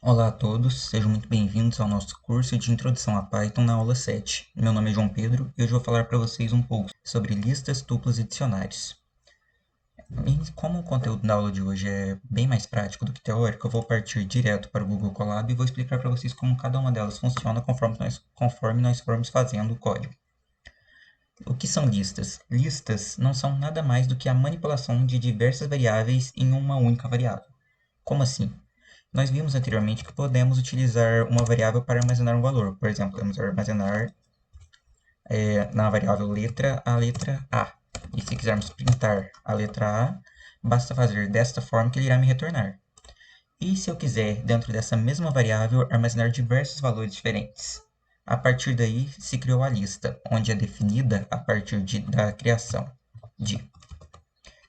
Olá a todos, sejam muito bem-vindos ao nosso curso de Introdução a Python na aula 7. Meu nome é João Pedro e hoje vou falar para vocês um pouco sobre listas, tuplas e dicionários. E como o conteúdo da aula de hoje é bem mais prático do que teórico, eu vou partir direto para o Google Colab e vou explicar para vocês como cada uma delas funciona conforme nós formos fazendo o código. O que são listas? Listas não são nada mais do que a manipulação de diversas variáveis em uma única variável. Como assim? Nós vimos anteriormente que podemos utilizar uma variável para armazenar um valor. Por exemplo, podemos armazenar na variável letra a letra A. E se quisermos printar a letra A, basta fazer desta forma que ele irá me retornar. E se eu quiser, dentro dessa mesma variável, armazenar diversos valores diferentes? A partir daí, se criou a lista, onde é definida a partir da criação de.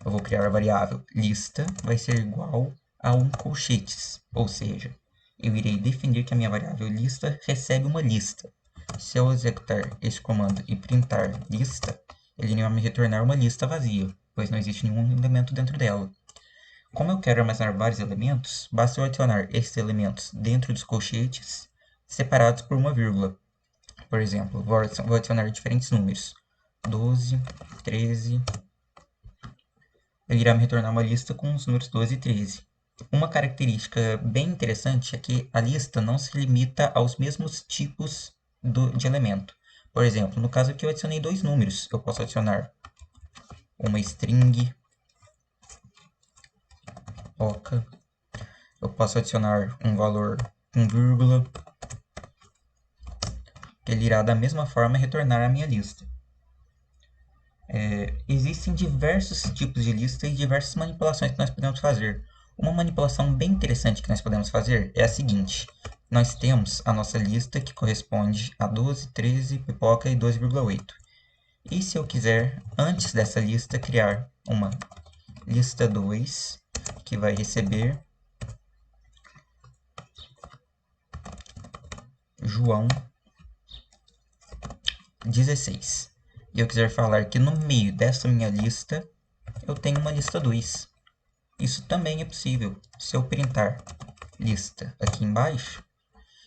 Eu vou criar a variável lista, vai ser igual a um colchetes, ou seja, eu irei definir que a minha variável lista recebe uma lista. Se eu executar esse comando e printar lista, ele irá me retornar uma lista vazia, pois não existe nenhum elemento dentro dela. Como eu quero armazenar vários elementos, basta eu adicionar esses elementos dentro dos colchetes, separados por uma vírgula. Por exemplo, vou adicionar diferentes números. 12, 13, ele irá me retornar uma lista com os números 12 e 13. Uma característica bem interessante é que a lista não se limita aos mesmos tipos de elemento. Por exemplo, no caso aqui eu adicionei dois números. Eu posso adicionar uma string, oca. Eu posso adicionar um valor com vírgula, que ele irá da mesma forma retornar a minha lista. Existem diversos tipos de lista e diversas manipulações que nós podemos fazer. Uma manipulação bem interessante que nós podemos fazer é a seguinte. Nós temos a nossa lista que corresponde a 12, 13, pipoca e 12,8. E se eu quiser, antes dessa lista, criar uma lista 2, que vai receber João 16. E eu quiser falar que no meio dessa minha lista, eu tenho uma lista 2. Isso também é possível. Se eu printar lista aqui embaixo,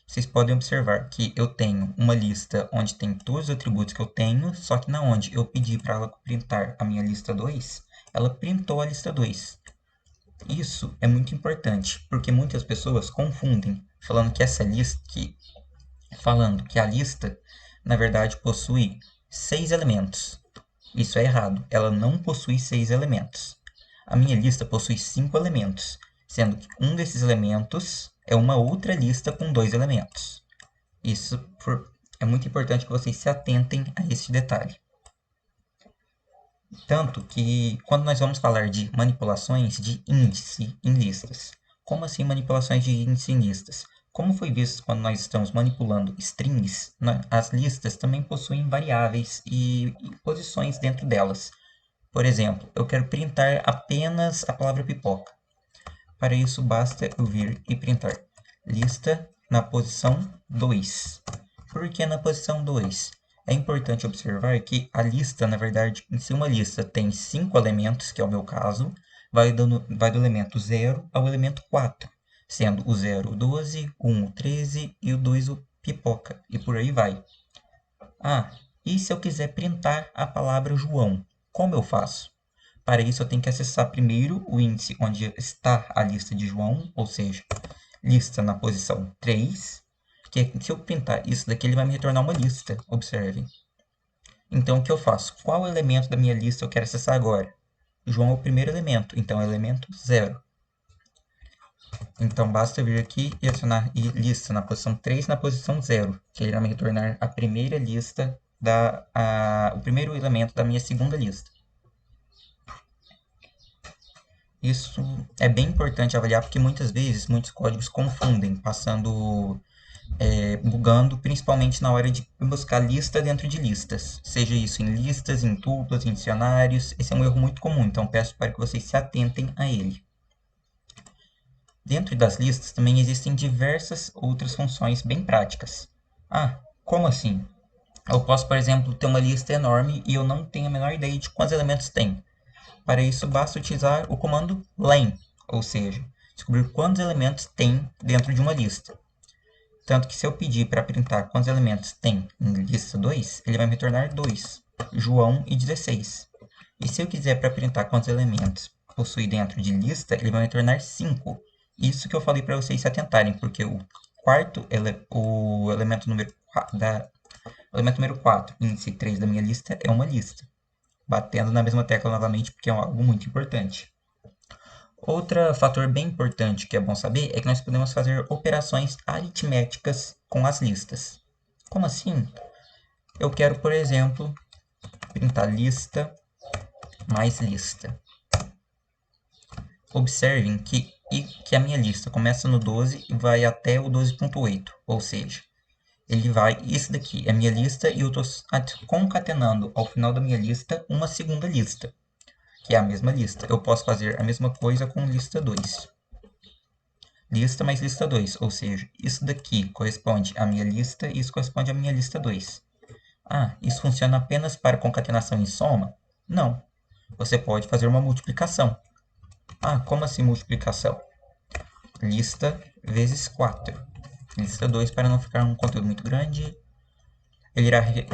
vocês podem observar que eu tenho uma lista onde tem todos os atributos que eu tenho, só que na onde eu pedi para ela printar a minha lista 2, ela printou a lista 2. Isso é muito importante, porque muitas pessoas confundem, falando que a lista, na verdade, possui 6 elementos. Isso é errado, ela não possui 6 elementos. A minha lista possui 5 elementos, sendo que um desses elementos é uma outra lista com 2 elementos. Isso é muito importante que vocês se atentem a esse detalhe. Tanto que, quando nós vamos falar de manipulações de índice em listas, como assim manipulações de índice em listas? Como foi visto quando nós estamos manipulando strings, as listas também possuem variáveis e posições dentro delas. Por exemplo, eu quero printar apenas a palavra pipoca. Para isso, basta eu vir e printar lista na posição 2. Por que na posição 2? É importante observar que a lista, na verdade, se uma lista tem 5 elementos, que é o meu caso, vai do elemento 0 ao elemento 4, sendo o 0 o 12, o 1 o 13 e o 2 o pipoca, e por aí vai. E se eu quiser printar a palavra João? Como eu faço? Para isso, eu tenho que acessar primeiro o índice onde está a lista de João, ou seja, lista na posição 3, que se eu printar isso daqui, ele vai me retornar uma lista, observem. Então, o que eu faço? Qual elemento da minha lista eu quero acessar agora? João é o primeiro elemento, então é o elemento 0. Então, basta vir aqui e adicionar lista na posição 3 na posição 0, que ele vai me retornar a primeira lista, o primeiro elemento da minha segunda lista. Isso é bem importante avaliar, porque muitas vezes muitos códigos confundem, bugando, principalmente na hora de buscar lista dentro de listas. Seja isso em listas, em tuplas, em dicionários. Esse é um erro muito comum, então peço para que vocês se atentem a ele. Dentro das listas também existem diversas outras funções bem práticas. Como assim? Eu posso, por exemplo, ter uma lista enorme e eu não tenho a menor ideia de quantos elementos tem. Para isso, basta utilizar o comando len, ou seja, descobrir quantos elementos tem dentro de uma lista. Tanto que se eu pedir para printar quantos elementos tem em lista 2, ele vai me retornar 2, João e 16. E se eu quiser para printar quantos elementos possui dentro de lista, ele vai me retornar 5. Isso que eu falei para vocês se atentarem, porque o elemento número 4, índice 3 da minha lista, é uma lista. Batendo na mesma tecla novamente, porque é algo muito importante. Outro fator bem importante que é bom saber é que nós podemos fazer operações aritméticas com as listas. Como assim? Eu quero, por exemplo, printar lista mais lista. Observem que a minha lista começa no 12 e vai até o 12.8, ou seja, isso daqui é a minha lista e eu estou concatenando ao final da minha lista uma segunda lista, que é a mesma lista. Eu posso fazer a mesma coisa com lista 2. Lista mais lista 2, ou seja, isso daqui corresponde à minha lista e isso corresponde à minha lista 2. Ah, isso funciona apenas para concatenação e soma? Não. Você pode fazer uma multiplicação. Ah, como assim multiplicação? Lista vezes 4. Lista 2, para não ficar um conteúdo muito grande, ele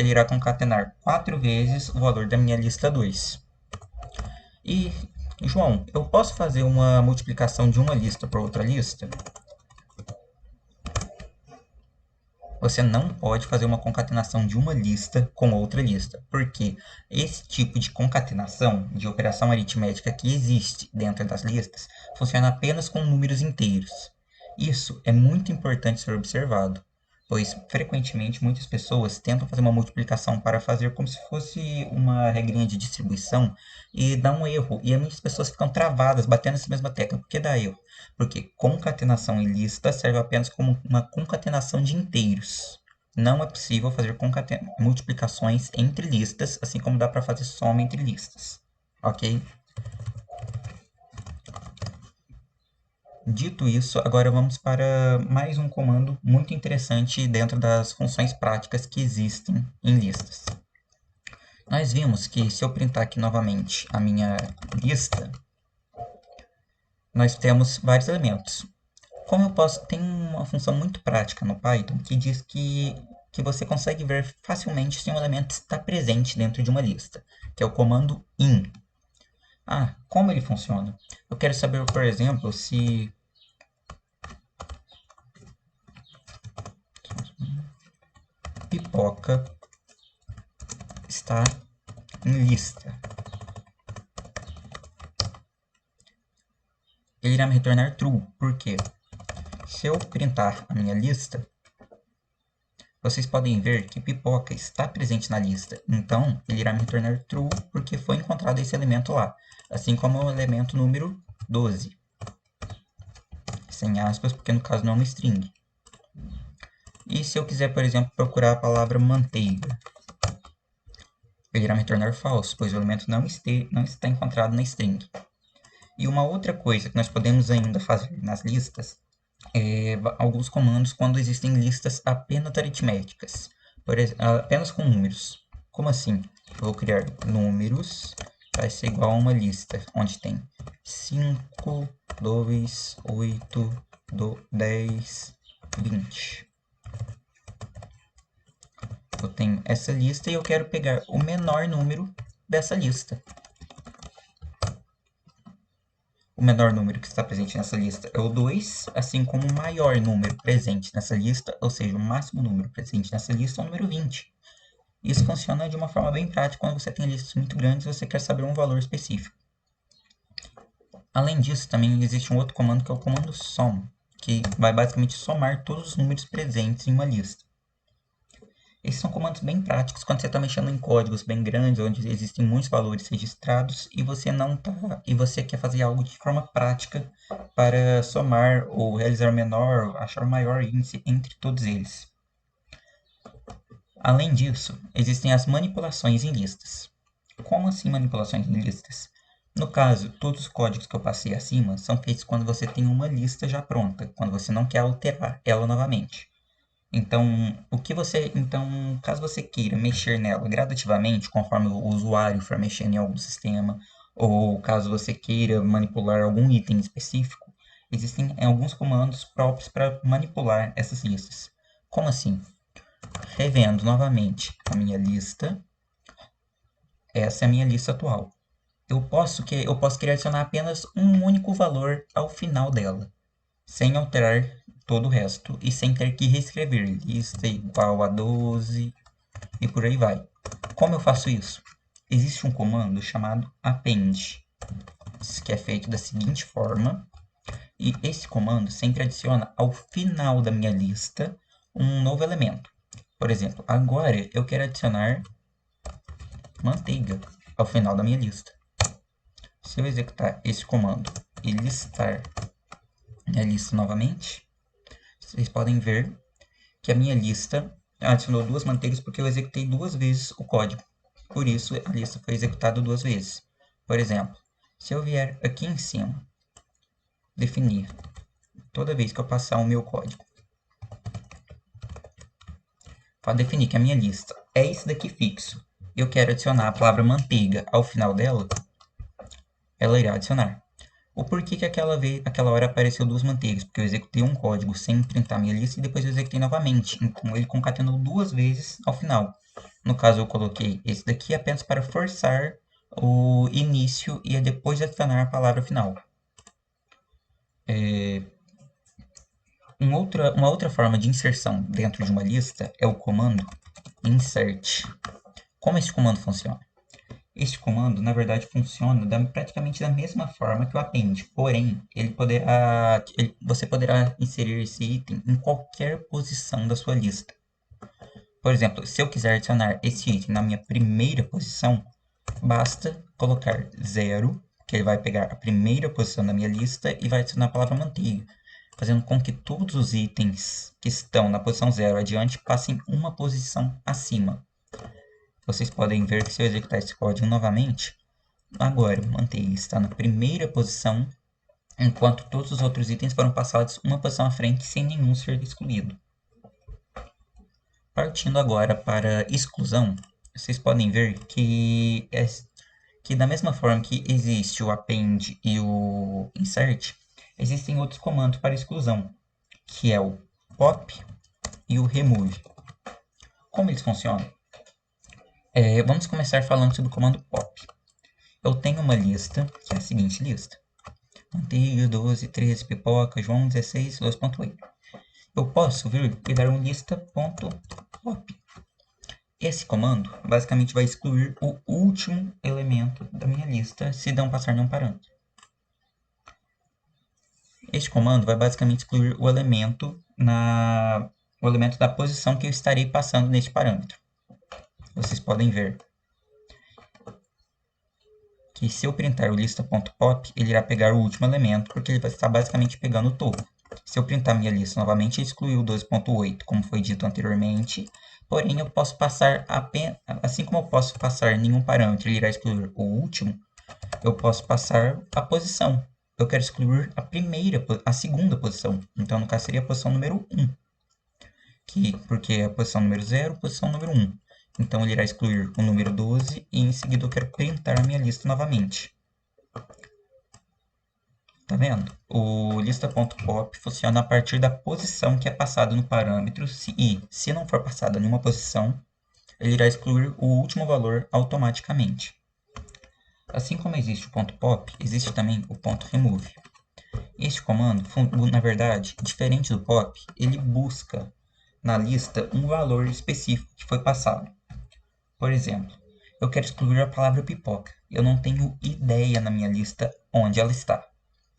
irá concatenar 4 vezes o valor da minha lista 2. E, João, eu posso fazer uma multiplicação de uma lista para outra lista? Você não pode fazer uma concatenação de uma lista com outra lista, porque esse tipo de concatenação, de operação aritmética que existe dentro das listas, funciona apenas com números inteiros. Isso é muito importante ser observado, pois frequentemente muitas pessoas tentam fazer uma multiplicação para fazer como se fosse uma regrinha de distribuição e dá um erro, e muitas pessoas ficam travadas batendo nessa mesma tecla. Por que dá erro? Porque concatenação em lista serve apenas como uma concatenação de inteiros. Não é possível fazer multiplicações entre listas, assim como dá para fazer soma entre listas. Ok? Dito isso, agora vamos para mais um comando muito interessante dentro das funções práticas que existem em listas. Nós vimos que se eu printar aqui novamente a minha lista, nós temos vários elementos. Como eu posso, tem uma função muito prática no Python que diz que você consegue ver facilmente se um elemento está presente dentro de uma lista, que é o comando in. Ah, como ele funciona? Eu quero saber, por exemplo, se pipoca está em lista. Ele irá me retornar true. Por quê? Se eu printar a minha lista, vocês podem ver que pipoca está presente na lista. Então, ele irá me retornar true porque foi encontrado esse elemento lá. Assim como o elemento número 12. Sem aspas, porque no caso não é uma string. E se eu quiser, por exemplo, procurar a palavra manteiga, ele irá me retornar false, pois o elemento não está encontrado na string. E uma outra coisa que nós podemos ainda fazer nas listas é alguns comandos quando existem listas apenas aritméticas, apenas com números. Como assim? Eu vou criar números, vai ser igual a uma lista, onde tem 5, 2, 8, 10, 20. Eu tenho essa lista e eu quero pegar o menor número dessa lista. O menor número que está presente nessa lista é o 2, assim como o maior número presente nessa lista, ou seja, o máximo número presente nessa lista é o número 20. Isso funciona de uma forma bem prática quando você tem listas muito grandes e você quer saber um valor específico. Além disso, também existe um outro comando que é o comando sum, que vai basicamente somar todos os números presentes em uma lista. Esses são comandos bem práticos quando você está mexendo em códigos bem grandes, onde existem muitos valores registrados e você quer fazer algo de forma prática para somar ou realizar menor, achar o maior índice entre todos eles. Além disso, existem as manipulações em listas. Como assim manipulações em listas? No caso, todos os códigos que eu passei acima são feitos quando você tem uma lista já pronta, quando você não quer alterar ela novamente. Então, caso você queira mexer nela gradativamente, conforme o usuário for mexendo em algum sistema, ou caso você queira manipular algum item específico, Existem alguns comandos próprios para manipular essas listas. Como assim? Revendo novamente a minha lista. Essa é a minha lista atual. Eu posso querer adicionar apenas um único valor ao final dela, sem alterar todo o resto e sem ter que reescrever lista igual a 12 e por aí vai. Como eu faço isso? Existe um comando chamado append, que é feito da seguinte forma, e esse comando sempre adiciona ao final da minha lista um novo elemento. Por exemplo, agora eu quero adicionar manteiga ao final da minha lista. Se eu executar esse comando e listar minha lista novamente, vocês podem ver que a minha lista adicionou duas manteigas porque eu executei duas vezes o código. Por isso, a lista foi executada duas vezes. Por exemplo, se eu vier aqui em cima, definir toda vez que eu passar o meu código, para definir que a minha lista é esse daqui fixo, eu quero adicionar a palavra manteiga ao final dela, ela irá adicionar. O porquê que aquela hora apareceu duas manteigas? Porque eu executei um código sem printar minha lista e depois eu executei novamente. Então ele concatenou duas vezes ao final. No caso eu coloquei esse daqui apenas para forçar o início e depois adicionar a palavra final. Uma outra forma de inserção dentro de uma lista é o comando insert. Como esse comando funciona? Este comando, na verdade, funciona praticamente da mesma forma que o append, porém, você poderá inserir esse item em qualquer posição da sua lista. Por exemplo, se eu quiser adicionar esse item na minha primeira posição, basta colocar 0, que ele vai pegar a primeira posição da minha lista e vai adicionar a palavra manteiga, fazendo com que todos os itens que estão na posição 0 adiante passem uma posição acima. Vocês podem ver que se eu executar esse código novamente, agora o manteiga está na primeira posição, enquanto todos os outros itens foram passados uma posição à frente sem nenhum ser excluído. Partindo agora para exclusão, vocês podem ver que da mesma forma que existe o append e o insert, existem outros comandos para exclusão, que é o pop e o remove. Como eles funcionam? Vamos começar falando sobre o comando pop. Eu tenho uma lista, que é a seguinte lista. Manteiga, 12, 13, pipoca, João, 16, 2.8. Eu posso vir e dar um lista.pop. Esse comando basicamente vai excluir o último elemento da minha lista se não passar nenhum parâmetro. Este comando vai basicamente excluir o elemento da posição que eu estarei passando neste parâmetro. Vocês podem ver que se eu printar o lista.pop, ele irá pegar o último elemento, porque ele vai estar basicamente pegando o topo. Se eu printar minha lista novamente, ele excluiu o 12.8, como foi dito anteriormente, porém eu posso passar apenas, assim como eu posso passar nenhum parâmetro, ele irá excluir o último, eu posso passar a posição. Eu quero excluir a segunda posição, então no caso seria a posição número 1, porque é a posição número 0, posição número 1. Então ele irá excluir o número 12 e em seguida eu quero printar a minha lista novamente. Tá vendo? O lista.pop funciona a partir da posição que é passada no parâmetro e, se não for passada nenhuma posição, ele irá excluir o último valor automaticamente. Assim como existe o .pop, existe também o .remove. Este comando, na verdade, diferente do pop, ele busca na lista um valor específico que foi passado. Por exemplo, eu quero excluir a palavra pipoca. Eu não tenho ideia na minha lista onde ela está.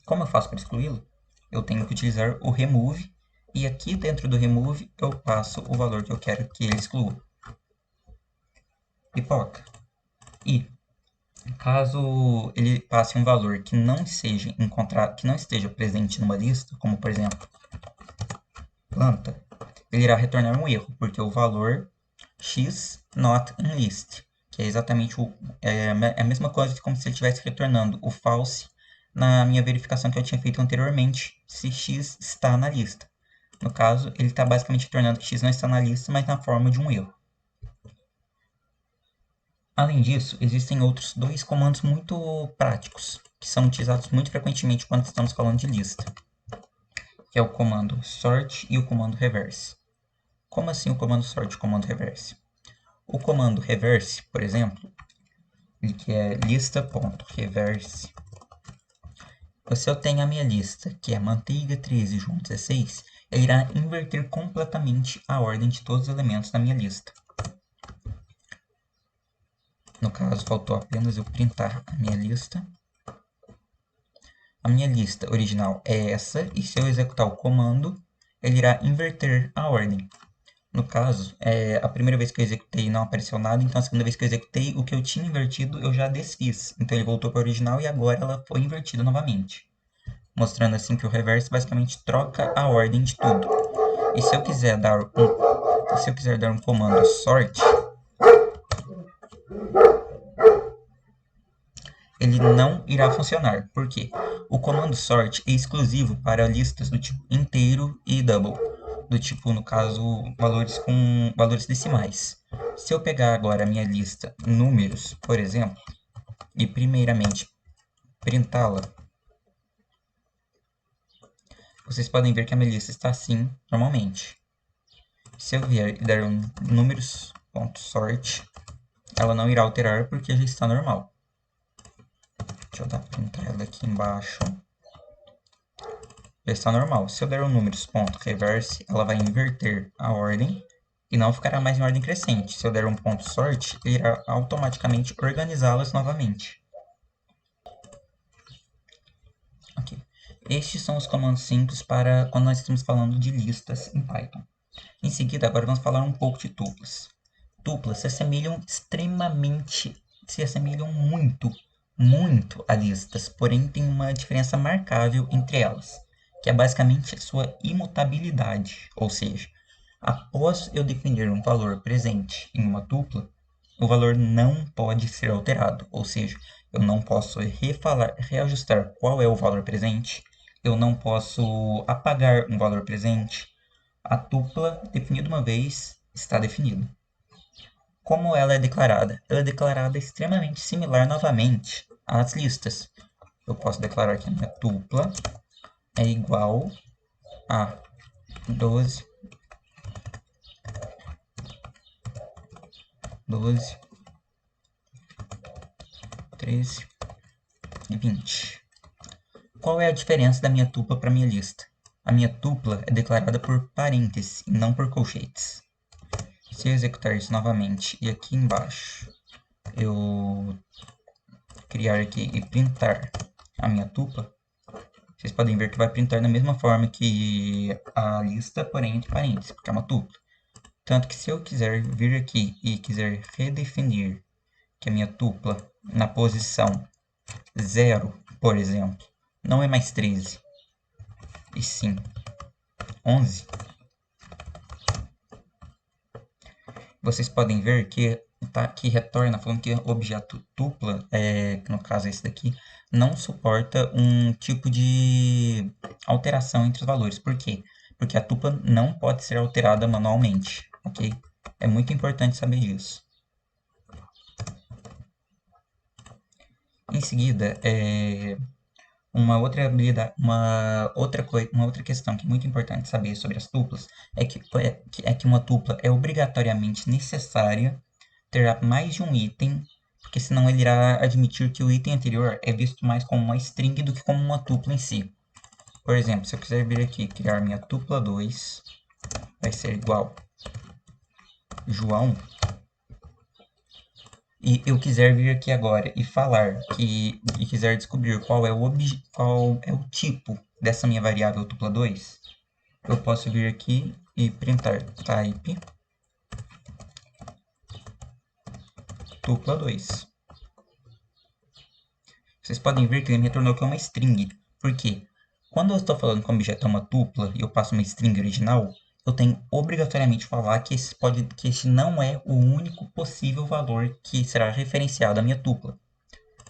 Como eu faço para excluí-lo? Eu tenho que utilizar o remove e aqui dentro do remove eu passo o valor que eu quero que ele exclua. Pipoca. E caso ele passe um valor que não esteja presente numa lista, como por exemplo planta, ele irá retornar um erro, porque o valor x not in list, que é exatamente a mesma coisa como se ele estivesse retornando o false na minha verificação que eu tinha feito anteriormente, se x está na lista. No caso, ele está basicamente retornando que x não está na lista, mas na forma de um erro. Além disso, existem outros dois comandos muito práticos, que são utilizados muito frequentemente quando estamos falando de lista. é o comando sort e o comando reverse. Como assim o comando sort e o comando reverse? O comando reverse, por exemplo, que é lista.reverse. Se eu tenho a minha lista, que é manteiga 13 João 16, ele irá inverter completamente a ordem de todos os elementos da minha lista. No caso, faltou apenas eu printar a minha lista. A minha lista original é essa, e se eu executar o comando, ele irá inverter a ordem. No caso, a primeira vez que eu executei não apareceu nada, então a segunda vez que eu executei, o que eu tinha invertido eu já desfiz. Então ele voltou para o original e agora ela foi invertida novamente. Mostrando assim que o reverse basicamente troca a ordem de tudo. E se eu quiser dar um comando sort, ele não irá funcionar. Por quê? O comando sort é exclusivo para listas do tipo inteiro e double. Do tipo, no caso, valores com valores decimais. Se eu pegar agora a minha lista números, por exemplo, e primeiramente printá-la, vocês podem ver que a minha lista está assim normalmente. Se eu vier e der um números.sort, ela não irá alterar porque já está normal. Deixa eu dar printar ela aqui embaixo. Já está normal. Se eu der o números.reverse, ela vai inverter a ordem e não ficará mais em ordem crescente. Se eu der um ponto sort, ele irá automaticamente organizá-las novamente. Ok. Estes são os comandos simples para quando nós estamos falando de listas em Python. Em seguida, agora vamos falar um pouco de tuplas. Tuplas se assemelham muito a listas, porém tem uma diferença marcável entre elas, que é basicamente a sua imutabilidade, ou seja, após eu definir um valor presente em uma tupla, o valor não pode ser alterado, ou seja, eu não posso reajustar qual é o valor presente, eu não posso apagar um valor presente. A tupla, definida uma vez, está definida. Como ela é declarada? Ela é declarada extremamente similar novamente às listas. Eu posso declarar que a minha tupla é igual a 12, 13 e 20. Qual é a diferença da minha tupla para a minha lista? A minha tupla é declarada por parênteses e não por colchetes. Se eu executar isso novamente e aqui embaixo eu criar aqui e printar a minha tupla, vocês podem ver que vai printar da mesma forma que a lista, porém entre parênteses, porque é uma tupla. Tanto que se eu quiser vir aqui e quiser redefinir que a minha tupla na posição 0, por exemplo, não é mais 13, e sim 11, vocês podem ver que tá aqui retorna falando que o objeto tupla, que no caso é esse daqui, não suporta um tipo de alteração entre os valores. Por quê? Porque a tupla não pode ser alterada manualmente, ok? É muito importante saber disso. Em seguida, uma outra questão que é muito importante saber sobre as tuplas é que uma tupla é obrigatoriamente necessária ter mais de um item, porque senão ele irá admitir que o item anterior é visto mais como uma string do que como uma tupla em si. Por exemplo, se eu quiser vir aqui e criar minha tupla 2, vai ser igual João, e eu quiser vir aqui agora e falar e quiser descobrir qual é o tipo dessa minha variável tupla 2, eu posso vir aqui e printar type tupla 2. Vocês podem ver que ele me retornou aqui uma string. Por quê? Quando eu estou falando que o objeto é uma tupla e eu passo uma string original, eu tenho obrigatoriamente falar que esse não é o único possível valor que será referenciado à minha tupla.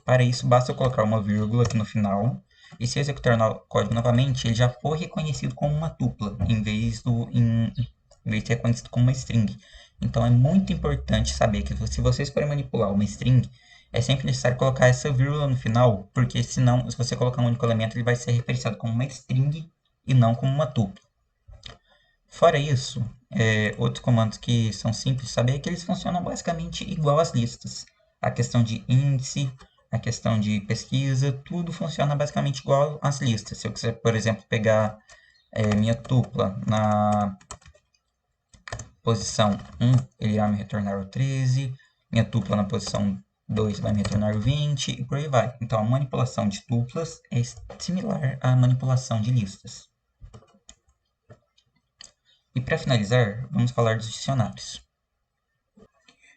Para isso, basta eu colocar uma vírgula aqui no final, e se eu executar o código novamente, ele já foi reconhecido como uma tupla, em vez de ser reconhecido como uma string. Então é muito importante saber que se vocês forem manipular uma string, é sempre necessário colocar essa vírgula no final, porque senão, se você colocar um único elemento, ele vai ser referenciado como uma string e não como uma tupla. Fora isso, outros comandos que são simples de saber é que eles funcionam basicamente igual às listas. A questão de índice, a questão de pesquisa, tudo funciona basicamente igual às listas. Se eu quiser, por exemplo, pegar minha tupla na posição 1, ele irá me retornar o 13, minha tupla na posição 2 vai me retornar o 20 e por aí vai. Então, a manipulação de tuplas é similar à manipulação de listas. E para finalizar, vamos falar dos dicionários.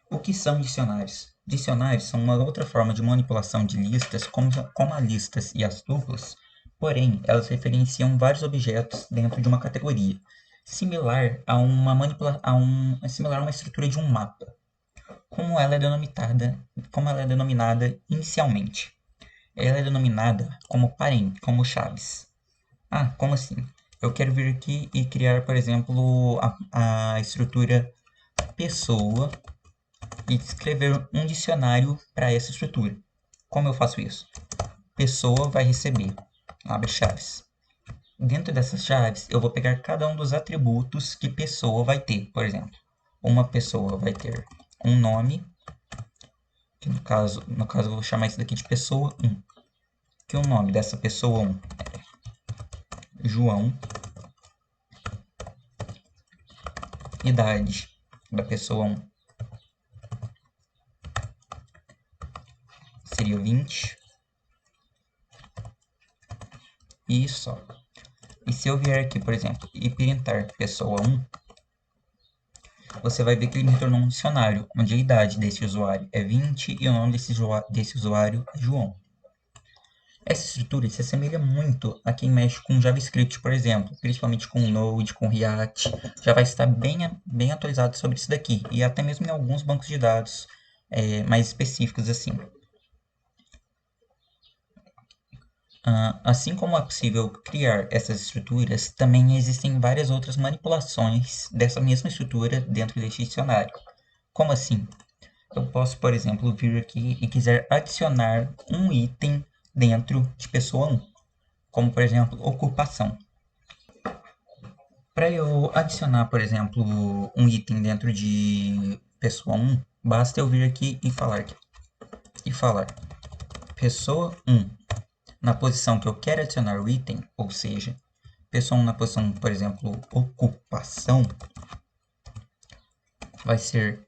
O que são dicionários? Dicionários são uma outra forma de manipulação de listas, como as listas e as tuplas, porém, elas referenciam vários objetos dentro de uma categoria, similar a uma estrutura de um mapa, como ela é denominada inicialmente. Ela é denominada como parente, como chaves. Ah, como assim? Eu quero vir aqui e criar, por exemplo, a estrutura pessoa e escrever um dicionário para essa estrutura. Como eu faço isso? Pessoa vai receber, abre chaves. Dentro dessas chaves, eu vou pegar cada um dos atributos que pessoa vai ter. Por exemplo, uma pessoa vai ter um nome, que no caso eu vou chamar isso daqui de pessoa 1. Que o nome dessa pessoa 1 é João. Idade da pessoa 1 seria 20. E só. E se eu vier aqui, por exemplo, e printar pessoa 1, você vai ver que ele me retornou um dicionário, onde a idade desse usuário é 20 e o nome desse usuário é João. Essa estrutura se assemelha muito a quem mexe com JavaScript, por exemplo, principalmente com Node, com React. Já vai estar bem atualizado sobre isso daqui, e até mesmo em alguns bancos de dados mais específicos assim. Assim como é possível criar essas estruturas, também existem várias outras manipulações dessa mesma estrutura dentro deste dicionário. Como assim? Eu posso, por exemplo, vir aqui e quiser adicionar um item dentro de pessoa 1, como, por exemplo, ocupação. Para eu adicionar, por exemplo, um item dentro de pessoa 1, basta eu vir aqui e falar pessoa 1 na posição que eu quero adicionar o item, ou seja, pessoa 1 na posição, por exemplo, ocupação, vai ser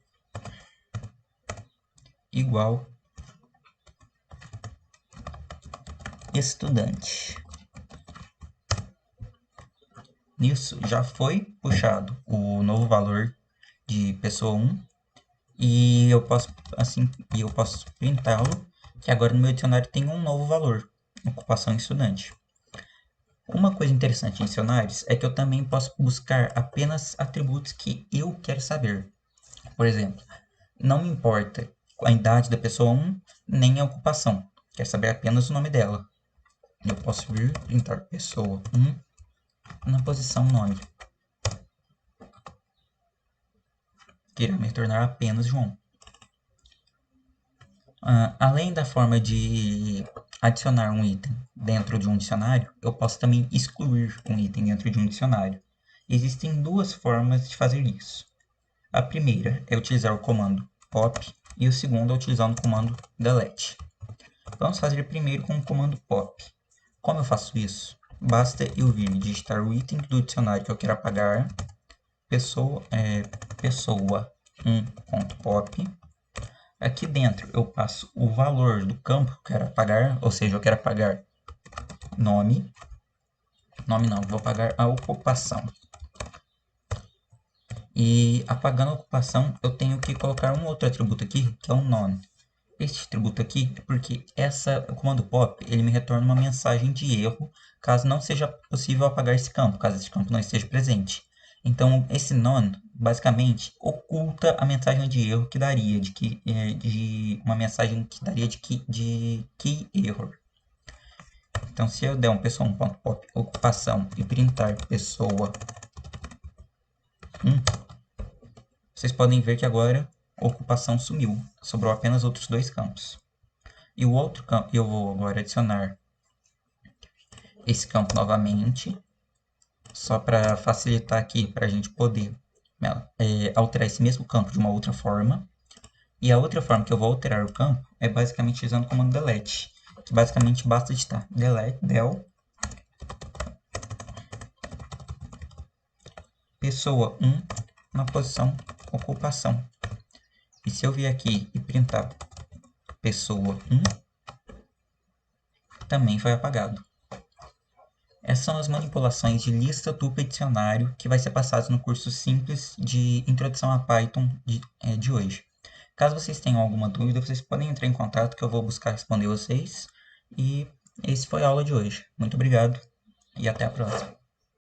igual estudante. Nisso já foi puxado o novo valor de pessoa 1 e eu posso printá-lo, que agora no meu dicionário tem um novo valor, ocupação estudante. Uma coisa interessante em dicionários é que eu também posso buscar apenas atributos que eu quero saber. Por exemplo, não me importa a idade da pessoa 1, nem a ocupação. Quero saber apenas o nome dela. Eu posso vir printar pessoa 1 na posição nome, que irá me retornar apenas João. Além da forma de adicionar um item dentro de um dicionário, eu posso também excluir um item dentro de um dicionário. Existem duas formas de fazer isso. A primeira é utilizar o comando pop e o segundo é utilizando o comando delete. Vamos fazer primeiro com o comando pop. Como eu faço isso? Basta eu vir digitar o item do dicionário que eu quero apagar, pessoa 1.pop. Aqui dentro eu passo o valor do campo que eu quero apagar, ou seja, eu quero apagar nome. Nome não, vou apagar a ocupação. E apagando a ocupação, eu tenho que colocar um outro atributo aqui, que é o none. Este atributo aqui é porque o comando pop ele me retorna uma mensagem de erro caso não seja possível apagar esse campo, caso esse campo não esteja presente. Então, esse none, basicamente, oculta a mensagem de erro que daria, uma mensagem que daria de key error. Então, se eu der um pessoa1.pop ocupação e printar pessoa 1, vocês podem ver que agora a ocupação sumiu, sobrou apenas outros dois campos. E o outro campo, eu vou agora adicionar esse campo novamente, só para facilitar aqui, para a gente poder alterar esse mesmo campo de uma outra forma. E a outra forma que eu vou alterar o campo é basicamente usando o comando delete, que basicamente basta digitar delete, del, pessoa 1 na posição ocupação. E se eu vier aqui e printar pessoa 1, também foi apagado. Essas são as manipulações de lista, tupla e dicionário que vai ser passado no curso simples de Introdução a Python de hoje. Caso vocês tenham alguma dúvida, vocês podem entrar em contato que eu vou buscar responder vocês. E esse foi a aula de hoje. Muito obrigado e até a próxima.